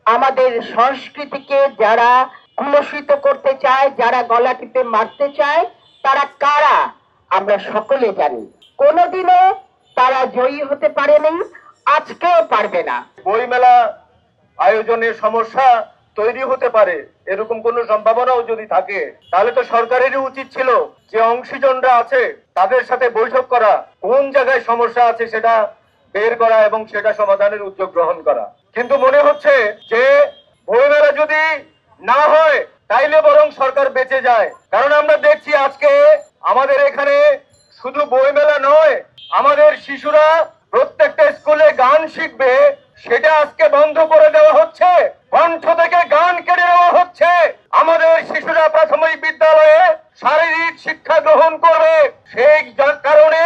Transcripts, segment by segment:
আমাদের সংস্কৃতিকে যারা কুলসিত করতে চায়, যারা গলা টিপে মারতে চায়, তারা কারা আমরা সকলে জানি। কোনোদিনও তারা জয়ী হতে পারেনি, আজকেও পারবে না। বইমেলা আয়োজনের সমস্যা তৈরি হতে পারে, এরকম কোন সম্ভাবনাও যদি থাকে, তাহলে তো সরকারেরই উচিত ছিল যে অংশীজনরা আছে তাদের সাথে বৈঠক করা, কোন জায়গায় সমস্যা আছে সেটা বের করা এবং সেটা সমাধানের উদ্যোগ গ্রহণ করা। কিন্তু মনে হচ্ছে যে বইমেলা যদি না হয় তাইলে বরং সরকার বেঁচে যায়। কারণ আমরা দেখছি আজকে আমাদের এখানে শুধু বইমেলা নয়, আমাদের শিশুরা প্রত্যেকটা স্কুলে গান শিখবে, সেটা আজকে বন্ধ করে দেওয়া হচ্ছে। কণ্ঠ থেকে গান কেড়ে নেওয়া হচ্ছে। আমাদের শিশুরা প্রাথমিক বিদ্যালয়ে শারীরিক শিক্ষা গ্রহণ করবে, সেই কারণে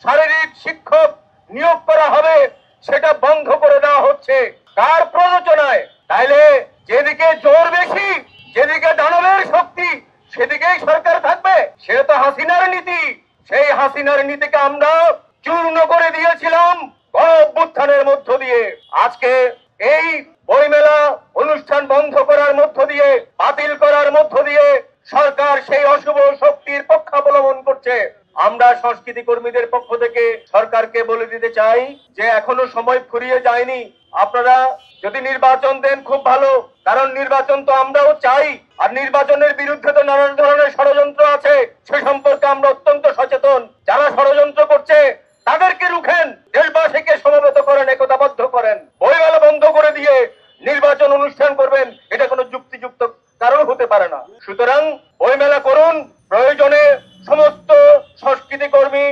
শারীরিক শিক্ষক নিয়োগ করা হবে, সেটা বন্ধ করে দেওয়া হচ্ছে। কার প্ররোচনায়? তাইলে যেদিকে জোর বেশি, যেদিকে দানবের শক্তি, সেদিকেই সরকার থাকবে। সেটা তো হাসিনার নীতি। সেই হাসিনার নীতিকে আমরা চূর্ণ করে দিয়েছিলাম গণ-অভ্যুত্থানের মধ্য দিয়ে। আজকে এই বইমেলা অনুষ্ঠান বন্ধ করার মধ্য দিয়ে, বাতিল করার মধ্য দিয়ে সরকার সেই অশুভ শক্তির পক্ষাবলম্বন করছে। আমরা সংস্কৃতি কর্মীদের পক্ষ থেকে সরকারকে বলে দিতে চাই যে এখনো সময় ফুরিয়ে যায়নি। আপনারা যদি নির্বাচন দেন খুব ভালো, কারণ নির্বাচন তো আমরাও চাই। আর নির্বাচনের বিরুদ্ধে তো নানান ধরনের ষড়যন্ত্র আছে, সে সম্পর্কে আমরা অত্যন্ত সচেতন। যারা ষড়যন্ত্র করছে তাদেরকে রুখেন, দেশবাসীকে সমবেত করেন, একতাবদ্ধ করেন। বইমেলা বন্ধ করে দিয়ে নির্বাচন অনুষ্ঠান করবেন, এটা কোনো যুক্তিযুক্ত কারণ হতে পারে না। সুতরাং বইমেলা করুন, প্রয়োজনে সমস্ত সংস্কৃতি কর্মী,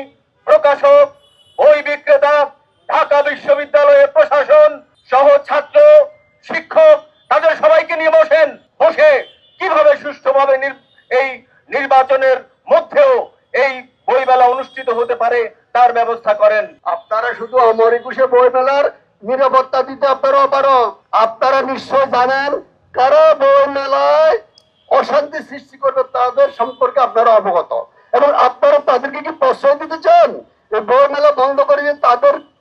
প্রকাশক, বই বিক্রেতা, ঢাকা বিশ্ববিদ্যালয়ের প্রশাসন সহ ছাত্র, শিক্ষক, তাদের সবাইকে নিয়ে বসে কিভাবে সুষ্ঠুভাবে এই নির্বাচনের মধ্যেও এই বইমেলা অনুষ্ঠিত হতে পারে তার ব্যবস্থা করেন। আপনারা শুধু অমর একুশে বইমেলার নিরাপত্তা দিতে আপনারাও পারো। আপনারা নিশ্চয় জানেন কারা বইমেলায় অশান্তি সৃষ্টি করবে তাদের সম্পর্কে আপনারা অবগত, এবং আপনারা তাদেরকে কি প্রশ্রয় দিতে চান? এই বইমেলা বন্ধ করে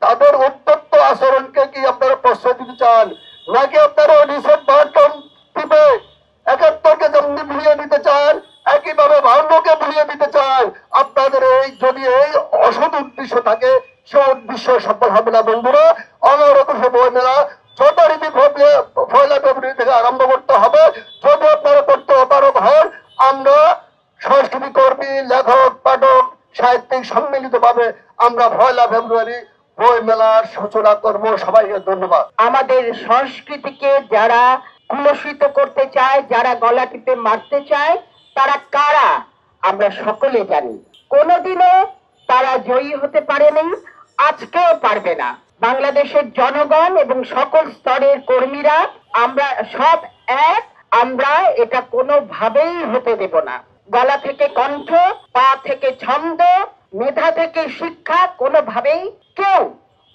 তাদের উত্তপ্ত আচরণকে কি আপনারা প্রশ্রয় দিতে চান, নাকি আপনারা রিসেট বাটন টিপে ৭১কে যেমনি ভুলিয়ে দিতে চান, একইভাবে ৫২কে ভুলিয়ে দিতে চান? আপনাদের যদি এই অসৎ উদ্দেশ্য থাকে, সে উদ্দেশ্য সফল হবে না বন্ধুরা। অমর একুশে বইমেলা যথারীতি পয়লা ফেব্রুয়ারি থেকে আরম্ভ করতে হবে। যদি আপনারা করতে অপারগ হন, আমরা সংস্কৃতি কর্মী, লেখক, পাঠক, সাহিত্যিক সম্মিলিত ভাবে আমরা পয়লা ফেব্রুয়ারি বইমেলার সূচনা করবো। সবাইকে ধন্যবাদ। আমাদের সংস্কৃতিকে যারা কুলসিত করতে চায়, যারা গলা টিপে মারতে চায়, তারা কারা আমরা সকলে জানি। কোনোদিনও তারা জয়ী হতে পারেনি, আজকেও পারবে না। বাংলাদেশের জনগণ এবং সকল স্তরের কর্মীরা আমরা সব এক। আমরা এটা কোনোভাবেই হতে দেব না। গলা থেকে কণ্ঠ, পা থেকে ছন্দ, মেধা থেকে শিক্ষা, কোনোভাবেই কেউ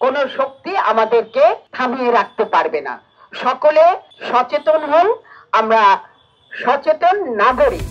কোন শক্তি আমাদেরকে থামিয়ে রাখতে পারবে না। সকলে সচেতন হন, আমরা সচেতন নাগরিক।